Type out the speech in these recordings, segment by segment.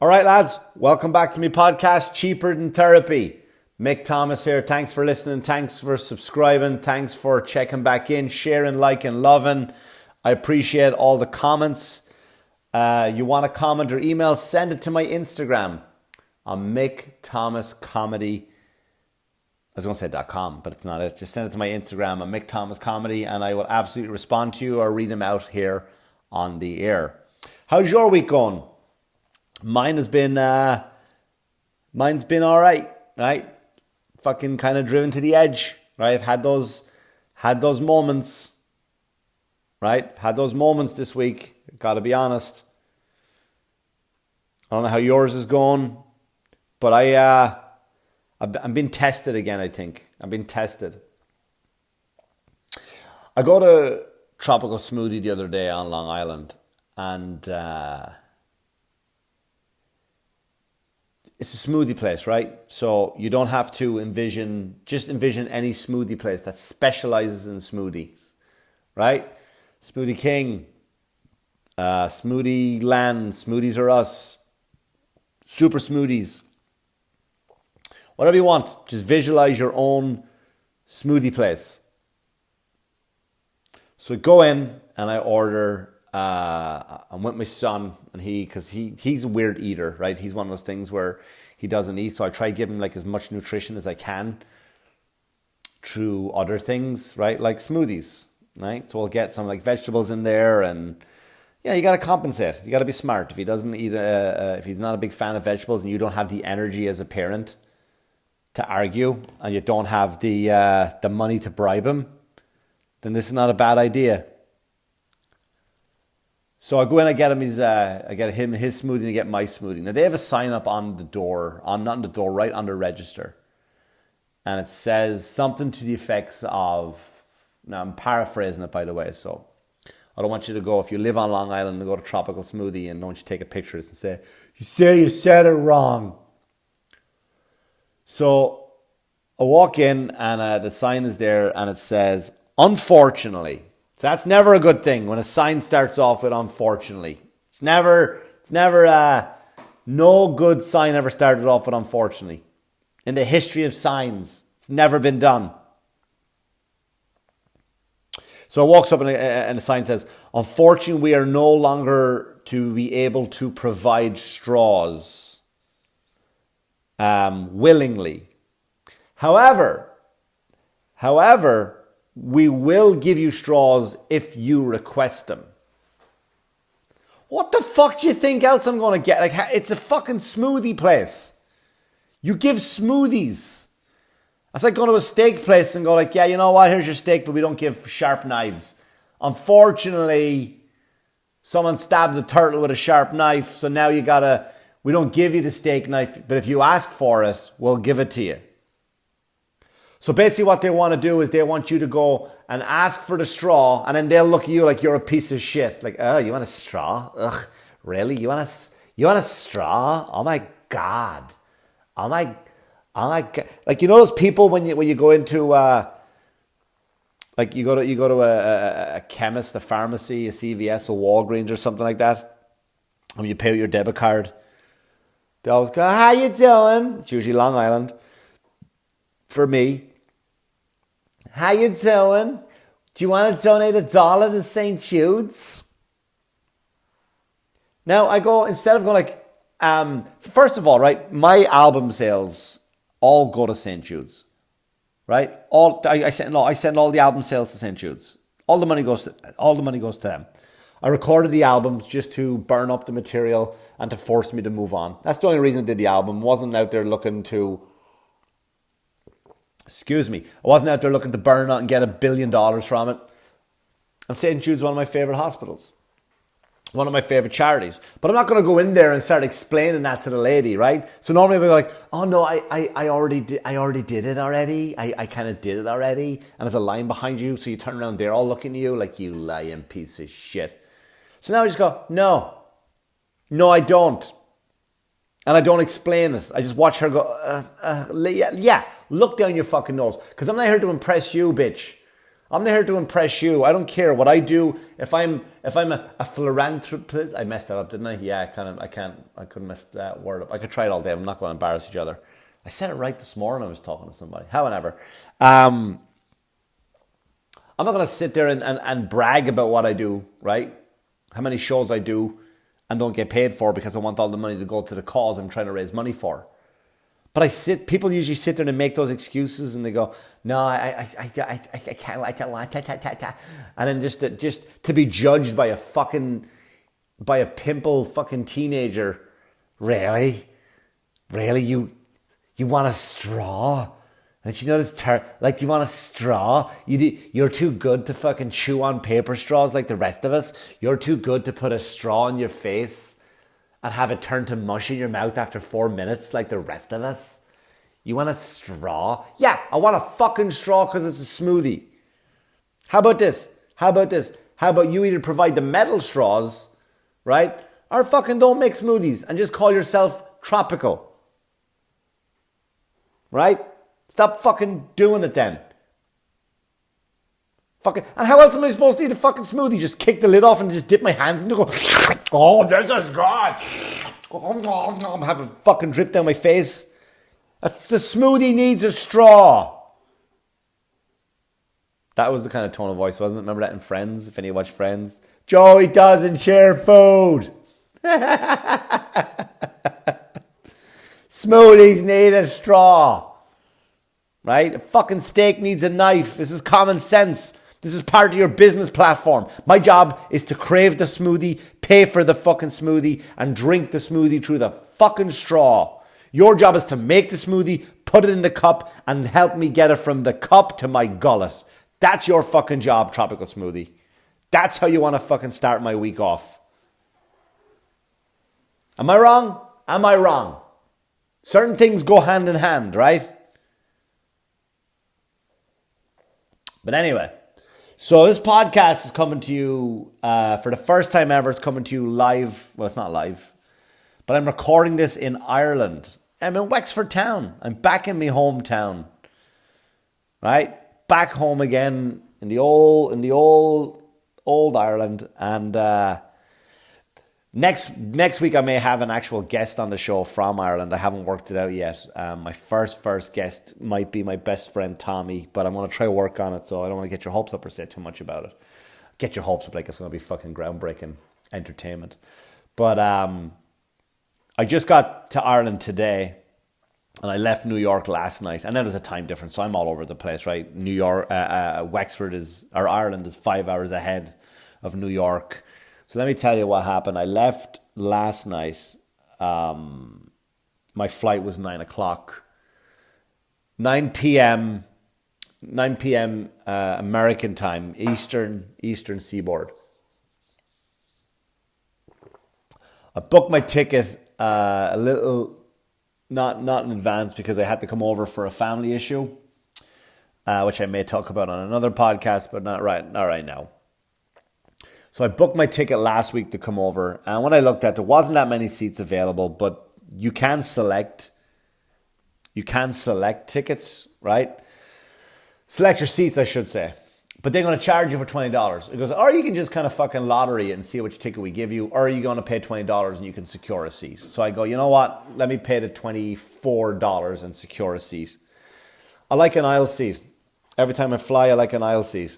All right, lads, welcome back to my podcast, Cheaper Than Therapy. Mick Thomas here. Thanks for listening. Thanks for subscribing. Thanks for checking back in, sharing, liking, loving. I appreciate all the comments. You want to comment or email, send it to my Instagram on Mick Thomas Comedy. I was going to say .com, but it's not it. Just send it to my Instagram on Mick Thomas Comedy, and I will absolutely respond to you or read them out here on the air. How's your week going? Mine's been all right? Fucking kind of driven to the edge, right? I've had those moments, right? Had those moments this week. Got to be honest. I don't know how yours is going, but I'm being tested again. I think I'm being tested. I got a tropical smoothie the other day on Long Island, and it's a smoothie place, right? So you don't have to envision any smoothie place that specializes in smoothies, right? Smoothie King, Smoothie Land, Smoothies Are Us, Super Smoothies. Whatever you want, just visualize your own smoothie place. So I go in and I order. I'm with my son, and he's a weird eater, right? He's one of those things where he doesn't eat, so I try to give him like as much nutrition as I can through other things, right? Like smoothies, right? So I'll get some like vegetables in there, and yeah, you got to compensate. You got to be smart. If he doesn't eat, if he's not a big fan of vegetables, and you don't have the energy as a parent to argue, and you don't have the money to bribe him, then this is not a bad idea. So I go in, I get him his smoothie, and I get my smoothie. Now they have a sign up on the door, right on the register, and it says something to the effects of. Now I'm paraphrasing it, by the way, so I don't want you to go, if you live on Long Island, and go to Tropical Smoothie, and don't want you to take a picture of this and say you said it wrong. So I walk in, and the sign is there, and it says, unfortunately. So that's never a good thing when a sign starts off with unfortunately. It's never no good sign ever started off with unfortunately. In the history of signs, it's never been done. So it walks up and the sign says, unfortunately, we are no longer to be able to provide straws willingly. However, we will give you straws if you request them. What the fuck do you think else I'm going to get? Like, it's a fucking smoothie place. You give smoothies. It's like going to a steak place and go like, yeah, you know what? Here's your steak, but we don't give sharp knives. Unfortunately, someone stabbed the turtle with a sharp knife, so now we don't give you the steak knife, but if you ask for it, we'll give it to you. So basically what they want to do is they want you to go and ask for the straw, and then they'll look at you like you're a piece of shit. Like, oh, you want a straw? Ugh, really? You want a straw? Oh my God. Oh my God. Like, you know those people when you go into, like you go to a chemist, a pharmacy, a CVS, a Walgreens or something like that, and you pay with your debit card. They always go, how you doing? It's usually Long Island. For me, how you doing? Do you want to donate $1 to St. Jude's? Now I go, instead of going like, first of all, right, my album sales all go to St. Jude's, right? I send all the album sales to St. Jude's. All the money goes to them. I recorded the albums just to burn up the material and to force me to move on. That's the only reason I did the album. I wasn't out there looking to burn out and get $1 billion from it. And St. Jude's one of my favorite hospitals. One of my favorite charities. But I'm not going to go in there and start explaining that to the lady, right? So normally we're like, oh no, I already did it already. I kind of did it already. And there's a line behind you, so you turn around, they're all looking at you like, you lying piece of shit. So now I just go, no, I don't. And I don't explain it. I just watch her go, yeah, look down your fucking nose. Because I'm not here to impress you, bitch. I'm not here to impress you. I don't care what I do. If I'm a philanthropist, I messed that up, didn't I? Yeah, I couldn't mess that word up. I could try it all day. I'm not going to embarrass each other. I said it right this morning. I was talking to somebody. However, I'm not going to sit there and brag about what I do, right? How many shows I do and don't get paid for because I want all the money to go to the cause I'm trying to raise money for. But people usually sit there and make those excuses and they go, no, I can't, and then just to be judged by a pimple fucking teenager. Really? You want a straw? Don't you know this do you want a straw? You're too good to fucking chew on paper straws like the rest of us. You're too good to put a straw in your face and have it turn to mush in your mouth after 4 minutes like the rest of us. You want a straw? Yeah, I want a fucking straw because it's a smoothie. How about this? How about you either provide the metal straws, right? Or fucking don't make smoothies and just call yourself tropical. Right? Stop fucking doing it then. And how else am I supposed to eat a fucking smoothie? Just kick the lid off and just dip my hands into go, oh, this is good. Have a fucking drip down my face. The smoothie needs a straw. That was the kind of tone of voice, wasn't it? Remember that in Friends? If any watch Friends. Joey doesn't share food. Smoothies need a straw. Right? A fucking steak needs a knife. This is common sense. This is part of your business platform. My job is to crave the smoothie, pay for the fucking smoothie, and drink the smoothie through the fucking straw. Your job is to make the smoothie, put it in the cup, and help me get it from the cup to my gullet. That's your fucking job, Tropical Smoothie. That's how you want to fucking start my week off. Am I wrong? Am I wrong? Certain things go hand in hand, right? But anyway, so this podcast is coming to you for the first time ever. It's coming to you live. Well, it's not live, but I'm recording this in Ireland. I'm in Wexford town. I'm back in my hometown, right? Back home again in the old Ireland. And next week I may have an actual guest on the show from Ireland. I haven't worked it out yet. My first guest might be my best friend Tommy, but I'm going to try to work on it, so I don't want to get your hopes up or say too much about it. Get your hopes up like it's going to be fucking groundbreaking entertainment. But I just got to Ireland today, and I left New York last night. And then there's a time difference, so I'm all over the place, right? New York, Ireland is 5 hours ahead of New York. So let me tell you what happened. I left last night. My flight was 9 o'clock. 9 p.m. American time, Eastern Seaboard. I booked my ticket a little, not in advance, because I had to come over for a family issue, which I may talk about on another podcast, but not right now. So I booked my ticket last week to come over, and when I looked at, there wasn't that many seats available, but you can select tickets, right? Select your seats, I should say. But they're going to charge you for $20. It goes, or you can just kind of fucking lottery it and see which ticket we give you, or are you going to pay $20 and you can secure a seat? So I go, you know what? Let me pay the $24 and secure a seat. I like an aisle seat. Every time I fly, I like an aisle seat.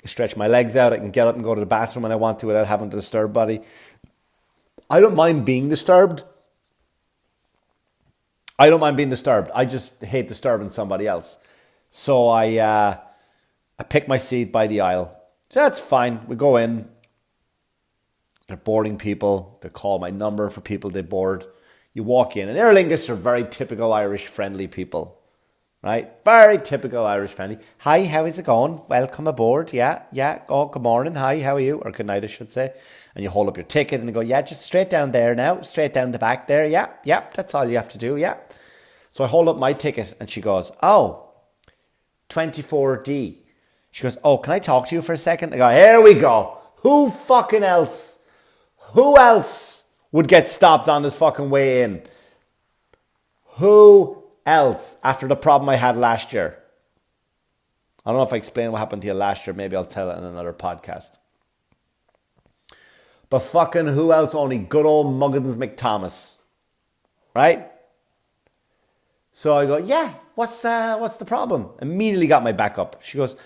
I stretch my legs out. I can get up and go to the bathroom when I want to without having to disturb body. I don't mind being disturbed. I just hate disturbing somebody else. So I pick my seat by the aisle. That's fine. We go in. They're boarding people. They call my number for people they board. You walk in. And Aer Lingus are very typical Irish friendly people. Right? Very typical Irish friendly. Hi, how is it going? Welcome aboard. Yeah. Oh, good morning. Hi, how are you? Or good night, I should say. And you hold up your ticket and they go, yeah, just straight down there now. Straight down the back there. Yeah. That's all you have to do. Yeah. So I hold up my ticket and she goes, oh, 24D. She goes, oh, can I talk to you for a second? I go, here we go. Who else would get stopped on this fucking way in? Who else after the problem I had last year? I don't know if I explained what happened to you last year. Maybe I'll tell it in another podcast. But fucking who else? Only good old Muggins Mick Thomas. Right? So I go, yeah, what's the problem? Immediately got my back up. She goes,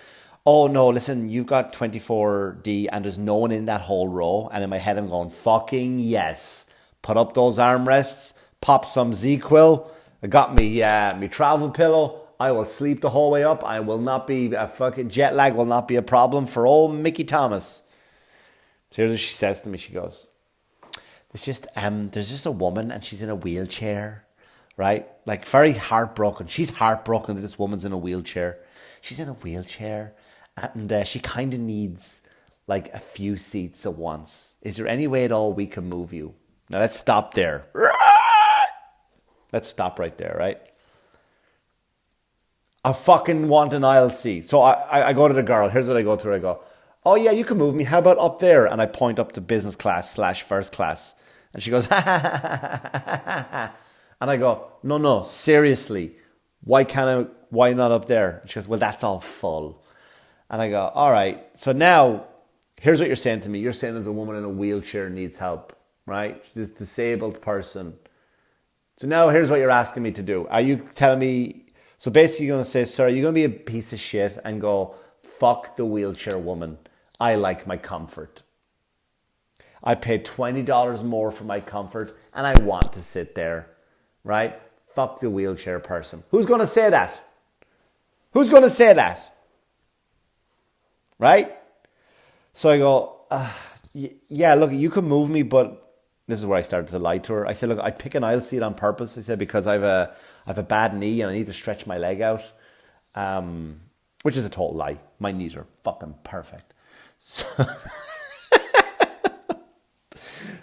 oh no, listen, you've got 24D and there's no one in that whole row. And in my head I'm going, fucking yes. Put up those armrests, pop some Z-Quill. I got me travel pillow. I will sleep the whole way up. I will not be, fucking jet lag will not be a problem for old Mickey Thomas. So here's what she says to me. She goes, there's just a woman and she's in a wheelchair. Right? Like very heartbroken. She's heartbroken that this woman's in a wheelchair. She's in a wheelchair and she kind of needs like a few seats at once. Is there any way at all we can move you? Now let's stop there. Let's stop right there, right? I fucking want an aisle seat. So I go to the girl. Here's what I go to her. I go, oh yeah, you can move me. How about up there? And I point up to business class / first class. And she goes, ha ha ha ha ha ha ha. And I go, no, seriously, why not up there? And she goes, well, that's all full. And I go, all right. So now, here's what you're saying to me. You're saying there's a woman in a wheelchair needs help, right? She's a disabled person. So now here's what you're asking me to do. Are you telling me, so basically you're going to say, sir, you're going to be a piece of shit and go, fuck the wheelchair woman. I like my comfort. I paid $20 more for my comfort and I want to sit there. Right? Fuck the wheelchair person. Who's going to say that? Who's going to say that? Right? So I go, yeah, look, you can move me, but this is where I started to lie to her. I said, look, I pick an aisle seat on purpose. I said, because I have a bad knee and I need to stretch my leg out. Which is a total lie. My knees are fucking perfect.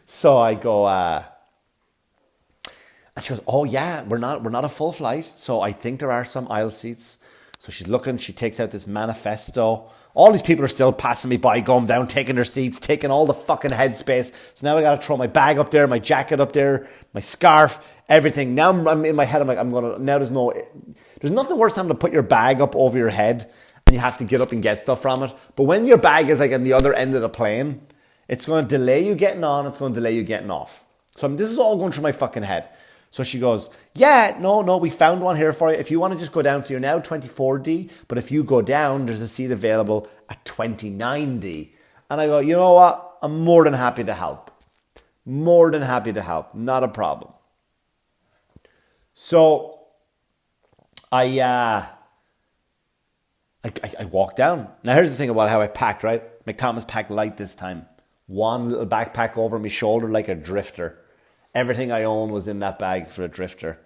So I go, and she goes, oh yeah, we're not a full flight. So I think there are some aisle seats. So she's looking, she takes out this manifesto. All these people are still passing me by, going down, taking their seats, taking all the fucking headspace. So now I got to throw my bag up there, my jacket up there, my scarf, everything. Now I'm in my head, I'm like, now there's nothing worse than to put your bag up over your head and you have to get up and get stuff from it. But when your bag is like on the other end of the plane, it's going to delay you getting on, it's going to delay you getting off. So this is all going through my fucking head. So she goes, yeah, no, we found one here for you. If you want to just go down, so you're now 24D, but if you go down, there's a seat available at 29D. And I go, you know what? I'm more than happy to help. More than happy to help. Not a problem. So I walked down. Now here's the thing about how I packed, right? Mick Thomas packed light this time. One little backpack over my shoulder like a drifter. Everything I own was in that bag for a drifter.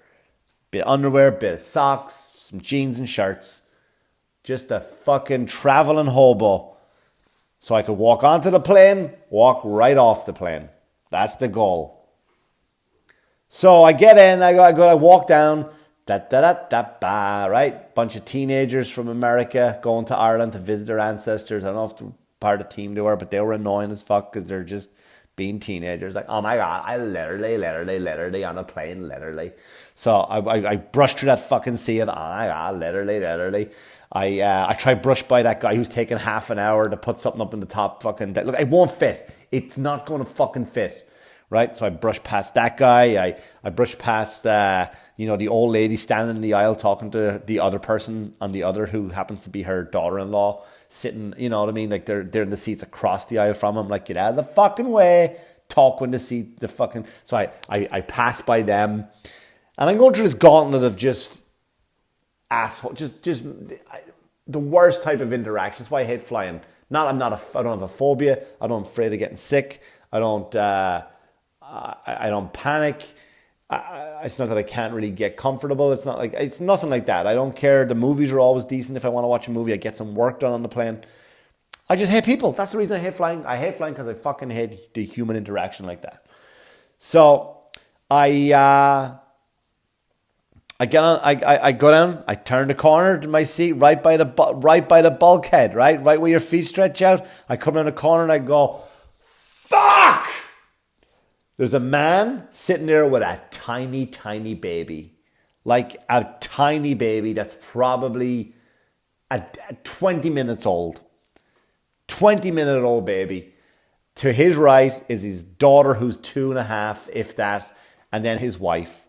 Bit of underwear, bit of socks, some jeans and shirts. Just a fucking traveling hobo. So I could walk onto the plane, walk right off the plane. That's the goal. So I get in, I walk down, right? Bunch of teenagers from America going to Ireland to visit their ancestors. I don't know if they're part of the team they were, but they were annoying as fuck because they're just being teenagers. Like, oh my God, I literally on a plane, literally. So I brushed through that fucking sea of, oh my God, literally. I tried brush by that guy who's taking half an hour to put something up in the top fucking... Look, it won't fit. It's not going to fucking fit. Right? So I brushed past that guy. I brushed past, the old lady standing in the aisle talking to the other person on the other who happens to be her daughter-in-law sitting, you know what I mean? Like they're in the seats across the aisle from him. Like, get out of the fucking way. Talk when the seat, the fucking... So I pass by them. And I'm going through this gauntlet of just asshole, just the worst type of interaction. That's why I hate flying. I don't have a phobia. I'm afraid of getting sick. I don't panic. It's not that I can't really get comfortable. It's nothing like that. I don't care. The movies are always decent. If I want to watch a movie, I get some work done on the plane. I just hate people. That's the reason I hate flying. I hate flying because I fucking hate the human interaction like that. So I get on. I go down. I turn the corner to my seat right by the bulkhead. Right where your feet stretch out. I come around the corner and I go, fuck. There's a man sitting there with a tiny baby. Like a tiny baby that's probably at 20 minutes old. 20-minute-old baby. To his right is his daughter, who's 2.5, if that, and then his wife.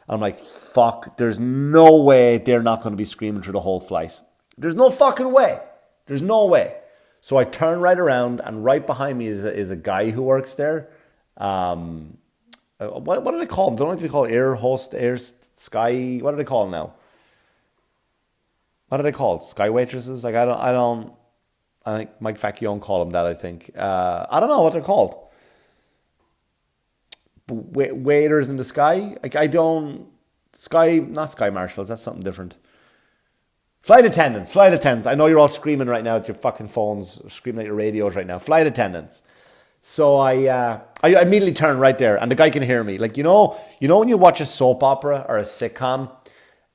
I'm like, fuck, there's no way they're not going to be screaming through the whole flight. There's no fucking way. There's no way. So I turn right around, and right behind me is a guy who works there. What do they call them? They don't like to be called air host, air sky. What do they call them now? What are they called? Sky waitresses? Like I think Mike Facchione called them that. I think I don't know what they're called. Waiters in the sky. Like not sky marshals. That's something different. Flight attendants. I know you're all screaming right now at your fucking phones, screaming at your radios right now. Flight attendants. So I immediately turn right there, and the guy can hear me. Like, you know when you watch a soap opera or a sitcom,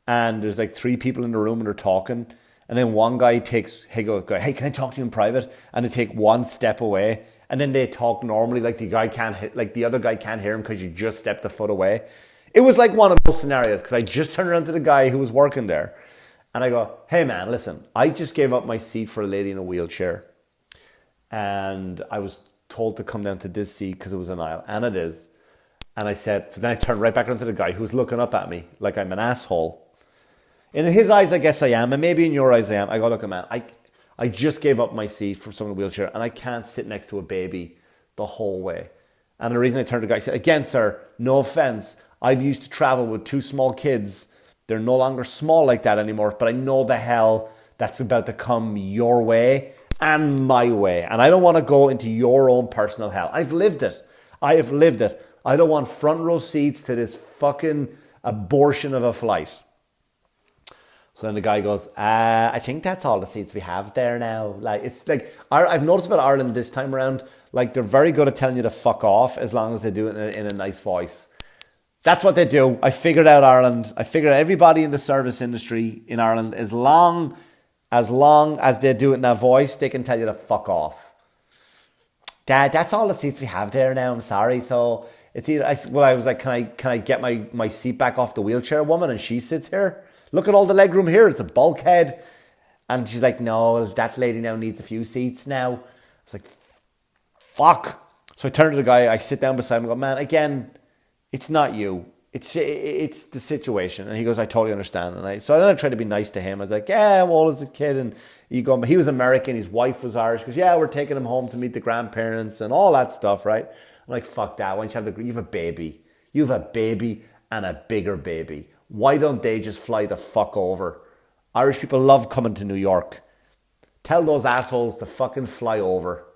and there's like 3 people in the room and they're talking, and then one guy takes, hey, can I talk to you in private? And they take one step away, and then they talk normally, like the other guy can't hear him because you just stepped a foot away. It was like one of those scenarios, because I just turned around to the guy who was working there, and I go, hey man, listen, I just gave up my seat for a lady in a wheelchair, and I was told to come down to this seat because it was an aisle, and it is. And I said, so then I turned right back onto the guy who was looking up at me like I'm an asshole. And in his eyes, I guess I am, and maybe in your eyes I am. I go, look, man, I just gave up my seat for someone in a wheelchair, and I can't sit next to a baby the whole way. And the reason I turned to the guy, I said, again, sir, no offense, I've used to travel with 2 small kids. They're no longer small like that anymore, but I know the hell that's about to come your way and my way. And I don't want to go into your own personal hell. I've lived it. I have lived it. I don't want front row seats to this fucking abortion of a flight. So then the guy goes, I think that's all the seats we have there now. Like, it's like, I've noticed about Ireland this time around, like, they're very good at telling you to fuck off as long as they do it in a nice voice. That's what they do. I figured out Ireland. I figured out everybody in the service industry in Ireland, as long as they do it in a voice, they can tell you to fuck off. Dad, that's all the seats we have there now. I'm sorry. So it's either, I was like, can I get my seat back off the wheelchair woman? And she sits here. Look at all the legroom here. It's a bulkhead. And she's like, no, that lady now needs a few seats now. I was like, fuck. So I turn to the guy. I sit down beside him and go, man, again, it's not you. It's the situation. And he goes, I totally understand. And so then I tried to be nice to him. I was like, yeah, I'm old as a kid. And he was American. His wife was Irish. He goes, yeah, we're taking him home to meet the grandparents and all that stuff, right? I'm like, fuck that. Why don't you have a baby? You have a baby and a bigger baby. Why don't they just fly the fuck over? Irish people love coming to New York. Tell those assholes to fucking fly over.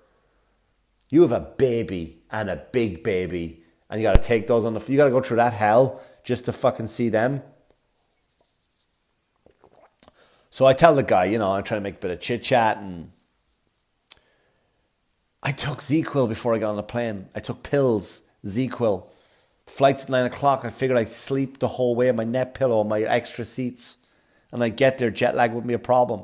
You have a baby and a big baby, and you got to take those you got to go through that hell just to fucking see them. So I tell the guy, I'm trying to make a bit of chit chat, and I took ZQuil before I got on the plane. I took pills, ZQuil. The flight's at 9 o'clock. I figured I'd sleep the whole way on my net pillow, my extra seats, and I'd get there. Jet lag wouldn't be a problem.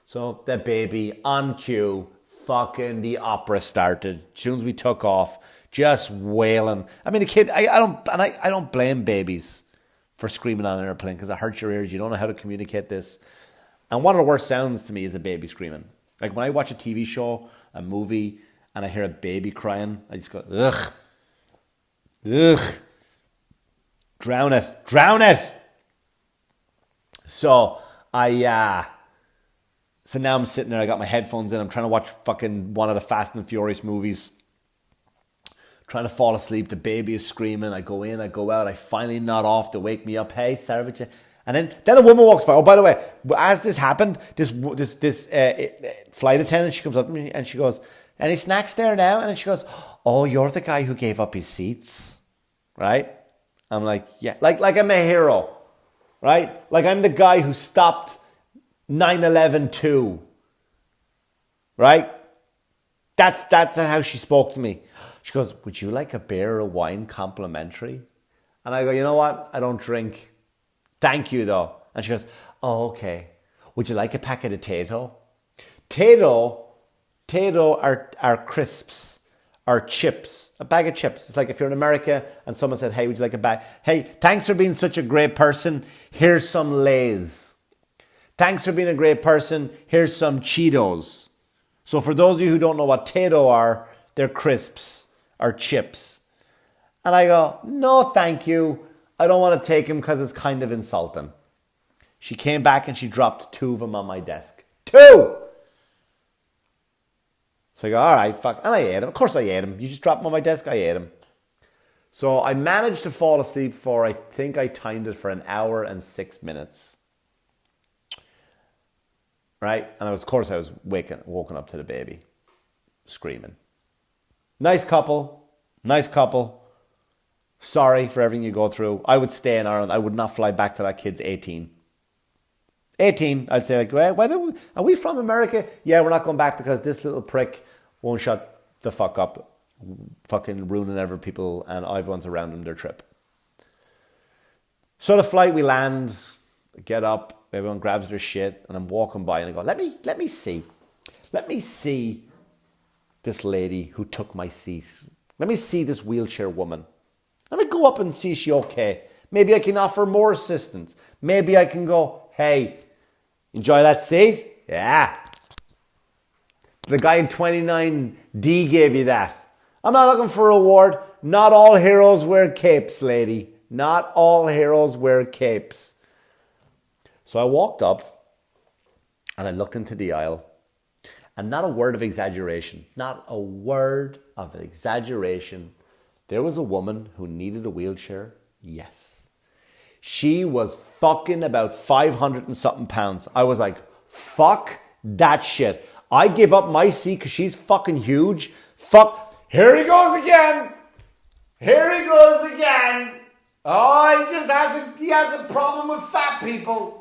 So the baby on cue, fucking the opera started. As soon as we took off, just wailing. I mean, the kid, I don't blame babies for screaming on an airplane because it hurts your ears. You don't know how to communicate this. And one of the worst sounds to me is a baby screaming. Like when I watch a TV show, a movie, and I hear a baby crying, I just go, ugh. Ugh. Drown it. So so now I'm sitting there, I got my headphones in, I'm trying to watch fucking one of the Fast and Furious movies. Trying to fall asleep, the baby is screaming, I go in, I go out, I finally nod off to wake me up, hey, sorry, and then a woman walks by. Oh, by the way, as this happened, this flight attendant, she comes up to me and she goes, any snacks there now? And then she goes, oh, you're the guy who gave up his seats, right? I'm like, yeah, like I'm a hero, right? Like I'm the guy who stopped 9/11 right? That's how she spoke to me. She goes, would you like a beer or wine complimentary? And I go, you know what? I don't drink. Thank you, though. And she goes, oh, okay. Would you like a packet of Tato? Tato are crisps. Or chips, a bag of chips. It's like if you're in America and someone said, hey, would you like a bag? Hey, thanks for being such a great person. Here's some Lay's. Thanks for being a great person. Here's some Cheetos. So for those of you who don't know what Tato are, they're crisps or chips. And I go, no, thank you. I don't want to take them because it's kind of insulting. She came back and she dropped 2 of them on my desk. 2! So I go, all right, fuck. And I ate them. Of course I ate them. You just dropped them on my desk, I ate them. So I managed to fall asleep for, I think I timed it for 1 hour and 6 minutes. Right? And of course I was woken up to the baby screaming. Nice couple. Sorry for everything you go through. I would stay in Ireland. I would not fly back till that kid's 18. 18, I'd say, like, well, are we from America? Yeah, we're not going back because this little prick won't shut the fuck up, fucking ruining every people and everyone's around him their trip. So the flight, we land, get up, everyone grabs their shit, and I'm walking by and I go, let me see this lady who took my seat. Let me see this wheelchair woman. Let me go up and see is she okay. Maybe I can offer more assistance. Maybe I can go, hey, enjoy that seat? Yeah. The guy in 29D gave you that. I'm not looking for a reward. Not all heroes wear capes, lady. Not all heroes wear capes. So I walked up and I looked into the aisle. And not a word of exaggeration. Not a word of exaggeration. There was a woman who needed a wheelchair. Yes. She was fucking about 500 and something pounds. I was like, fuck that shit. I give up my seat because she's fucking huge. Fuck. Here he goes again. Oh, he has a problem with fat people.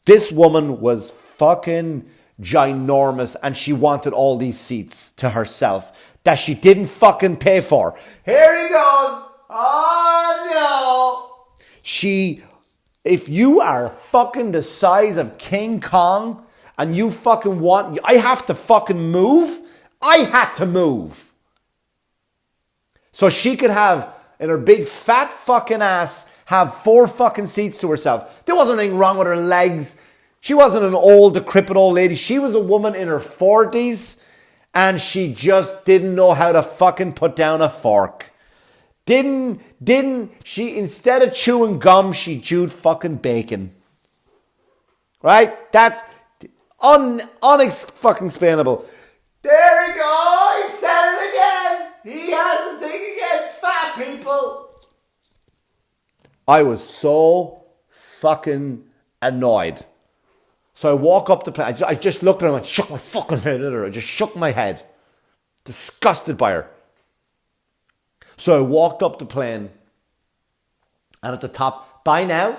This woman was fucking ginormous and she wanted all these seats to herself that she didn't fucking pay for. Here he goes. Oh no. If you are fucking the size of King Kong and you fucking want, I have to fucking move. I had to move. So she could have, in her big fat fucking ass, have 4 fucking seats to herself. There wasn't anything wrong with her legs. She wasn't an old, decrepit old lady. She was a woman in her 40s and she just didn't know how to fucking put down a fork. She, instead of chewing gum, she chewed fucking bacon. Right? That's fucking explainable. There he goes. He said it again. He has a thing against fat people. I was so fucking annoyed. So I walk up the plane. I just looked at her and I shook my fucking head at her. I just shook my head. Disgusted by her. So I walked up the plane. And at the top, bye now,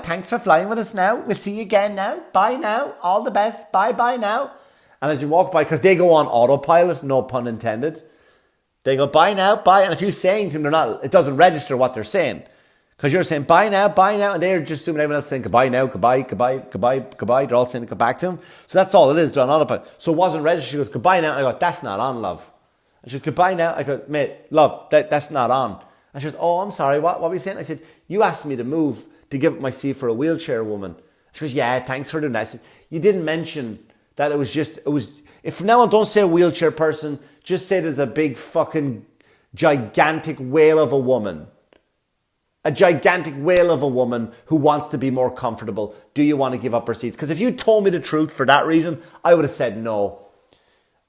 thanks for flying with us now. We'll see you again now. Bye now, all the best, bye now. And as you walk by, because they go on autopilot, no pun intended. They go, bye now, bye. And if you're saying to them, it doesn't register what they're saying. Because you're saying bye now, and they're just assuming everyone else is saying goodbye now, goodbye. They're all saying goodbye back to him. So that's all it is, they're on autopilot. So it wasn't registered. She goes, goodbye now. And I go, that's not on, love. And she goes, goodbye now. I go, mate, love, that's not on. And she goes, oh, I'm sorry, what were you saying? I said, you asked me to move to give up my seat for a wheelchair woman. She goes, yeah, thanks for doing that. I said, you didn't mention that if from now on, don't say a wheelchair person, just say there's a big fucking gigantic whale of a woman. A gigantic whale of a woman who wants to be more comfortable. Do you want to give up her seats? Because if you told me the truth for that reason, I would have said no.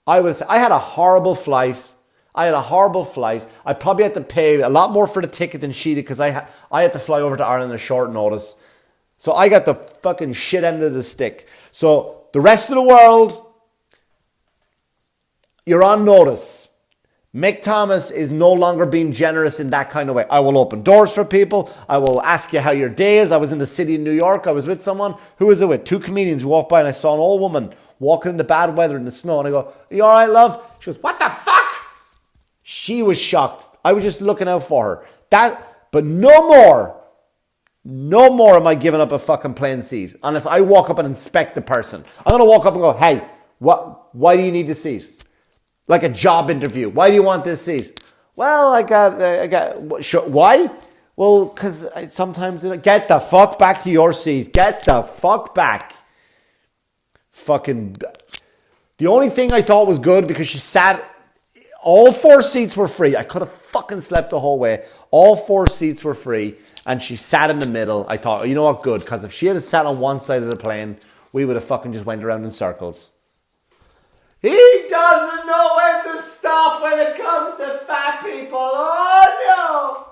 I had a horrible flight. I probably had to pay a lot more for the ticket than she did because I had to fly over to Ireland at short notice. So I got the fucking shit end of the stick. So the rest of the world, you're on notice. Mick Thomas is no longer being generous in that kind of way. I will open doors for people. I will ask you how your day is. I was in the city of New York. I was with someone. Who was it with? 2 comedians who walked by and I saw an old woman walking in the bad weather in the snow. And I go, are you all right, love? She goes, what the fuck? She was shocked. I was just looking out for her. But no more am I giving up a fucking plane seat unless I walk up and inspect the person. I'm going to walk up and go, hey, why do you need this seat? Like a job interview. Why do you want this seat? Well, I got. Why? Well, because sometimes get the fuck back to your seat. Get the fuck back. Fucking... The only thing I thought was good, because she sat... All 4 seats were free. I could have fucking slept the whole way. All 4 seats were free, and she sat in the middle. I thought, you know what, good, because if she had sat on one side of the plane, we would have fucking just went around in circles. He doesn't know when to stop when it comes to fat people. Oh, no.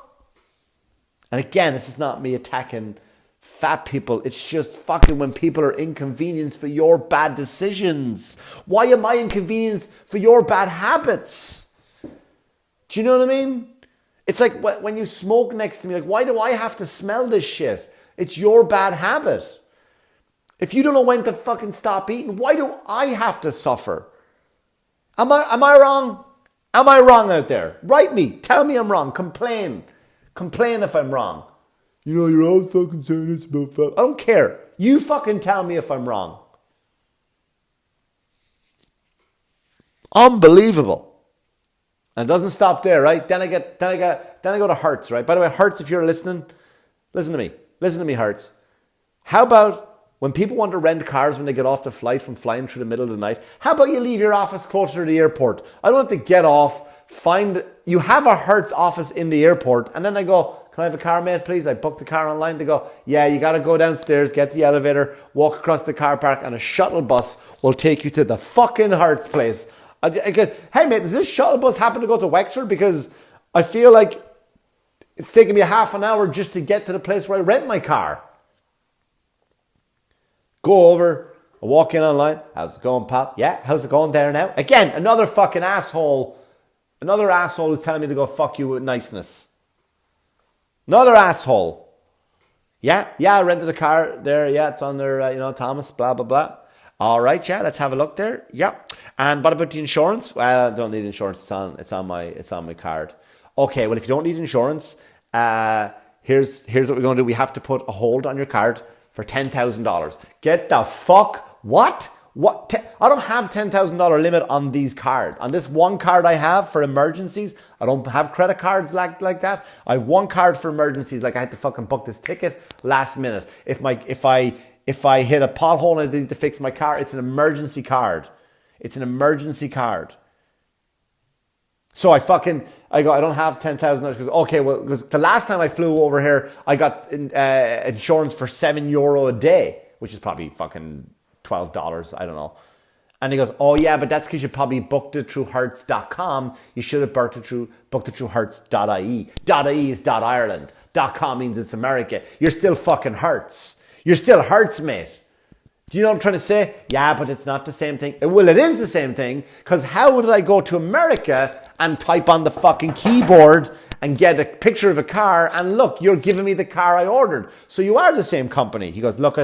And again, this is not me attacking fat people. It's just fucking when people are inconvenienced for your bad decisions. Why am I inconvenienced for your bad habits? Do you know what I mean? It's like when you smoke next to me, like, why do I have to smell this shit? It's your bad habit. If you don't know when to fucking stop eating, why do I have to suffer? Am I wrong? Am I wrong out there? Write me. Tell me I'm wrong. Complain. Complain if I'm wrong. You know, you're always fucking saying this about fat. I don't care. You fucking tell me if I'm wrong. Unbelievable. And it doesn't stop there, right? Then I go to Hertz, right? By the way, Hertz, if you're listening, listen to me. Listen to me, Hertz. How about when people want to rent cars when they get off the flight from flying through the middle of the night, how about you leave your office closer to the airport? I don't have to get off, you have a Hertz office in the airport, and then I go, can I have a car, mate, please? I booked the car online. They go, yeah, you got to go downstairs, get the elevator, walk across the car park, and a shuttle bus will take you to the fucking Hertz place. I go, hey, mate, does this shuttle bus happen to go to Wexford? Because I feel like it's taking me half an hour just to get to the place where I rent my car. Go over, I walk in online. How's it going, pal? Yeah, how's it going there now? Again, another fucking asshole. Another asshole who's telling me to go fuck you with niceness. Another asshole. Yeah, I rented a car there. Yeah, it's on there, Thomas, blah, blah, blah. All right, yeah, let's have a look there. Yeah. And what about the insurance? Well, I don't need insurance. It's on my card. Okay, well, if you don't need insurance, here's what we're going to do. We have to put a hold on your card for $10,000. Get the fuck... What? I don't have $10,000 limit on these cards. On this one card I have for emergencies, I don't have credit cards like that. I have one card for emergencies, like I had to fucking book this ticket last minute. If I hit a pothole and I need to fix my car, it's an emergency card. It's an emergency card. So I don't have $10,000. Okay, well, because the last time I flew over here, I got insurance for €7 a day, which is probably fucking $12. I don't know. And he goes, oh yeah, but that's because you probably booked it through Hertz.com. You should have booked it through Hertz.ie. .ie is .Ireland. .com means it's America. You're still fucking Hertz. You're still Hertz, mate. Do you know what I'm trying to say? Yeah, but it's not the same thing. Well, it is the same thing, because how would I go to America and type on the fucking keyboard and get a picture of a car and look, you're giving me the car I ordered. So you are the same company. He goes, look,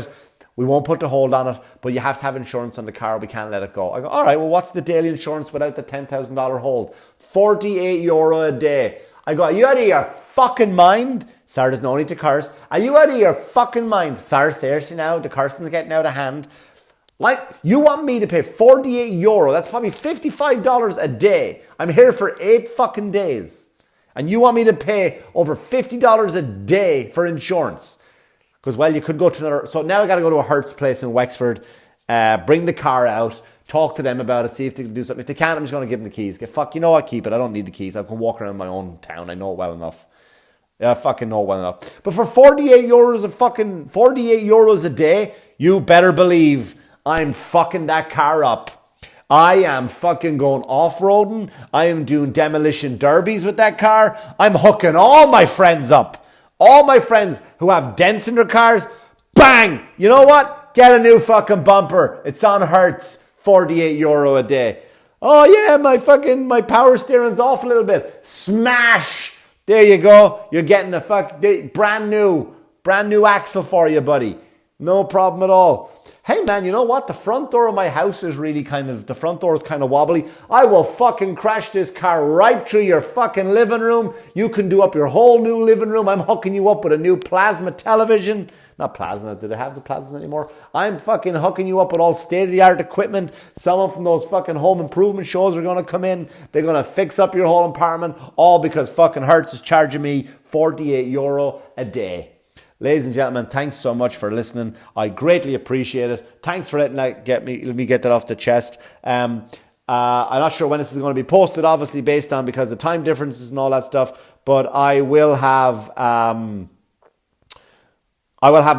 we won't put the hold on it, but you have to have insurance on the car. We can't let it go. I go, all right, well, what's the daily insurance without the $10,000 hold? €48 a day. I go, are you out of your fucking mind? Sir, there's no need to curse. Are you out of your fucking mind? Sir, seriously now, the cursing's getting out of hand. Like, you want me to pay €48? That's probably $55 a day. I'm here for 8 fucking days. And you want me to pay over $50 a day for insurance? Because, well, you could go to another... So now I got to go to a Hertz place in Wexford, bring the car out, talk to them about it, see if they can do something. If they can't, I'm just going to give them the keys. You know what, keep it. I don't need the keys. I can walk around my own town. I know it well enough. I fucking know it well enough. But for €48 a day, you better believe I'm fucking that car up. I am fucking going off-roading. I am doing demolition derbies with that car. I'm hooking all my friends up. All my friends who have dents in their cars. Bang! You know what? Get a new fucking bumper. It's on Hertz. €48 a day. Oh yeah, my power steering's off a little bit. Smash! There you go. You're getting a brand new axle for you, buddy. No problem at all. Hey man, you know what? The front door of my house is really the front door is kind of wobbly. I will fucking crash this car right through your fucking living room. You can do up your whole new living room. I'm hooking you up with a new plasma television. Not plasma, do they have the plasmas anymore? I'm fucking hooking you up with all state-of-the-art equipment. Someone from those fucking home improvement shows are going to come in. They're going to fix up your whole apartment, all because fucking Hertz is charging me €48 a day. Ladies and gentlemen, thanks so much for listening. I greatly appreciate it. Thanks for letting me get that off the chest. I'm not sure when this is going to be posted, obviously based on because of time differences and all that stuff. But I will have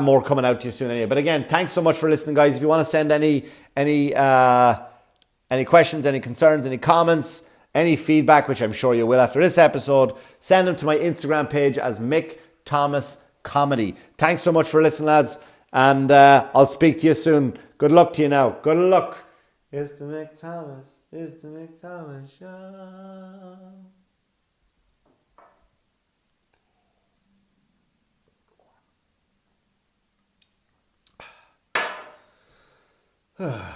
more coming out to you soon anyway. But again, thanks so much for listening, guys. If you want to send any questions, any concerns, any comments, any feedback, which I'm sure you will after this episode, send them to my Instagram page as Mick Thomas Comedy. Thanks so much for listening, lads. And I'll speak to you soon. Good luck to you now. Good luck. It's the Mick Thomas. It's the Mick Thomas Show.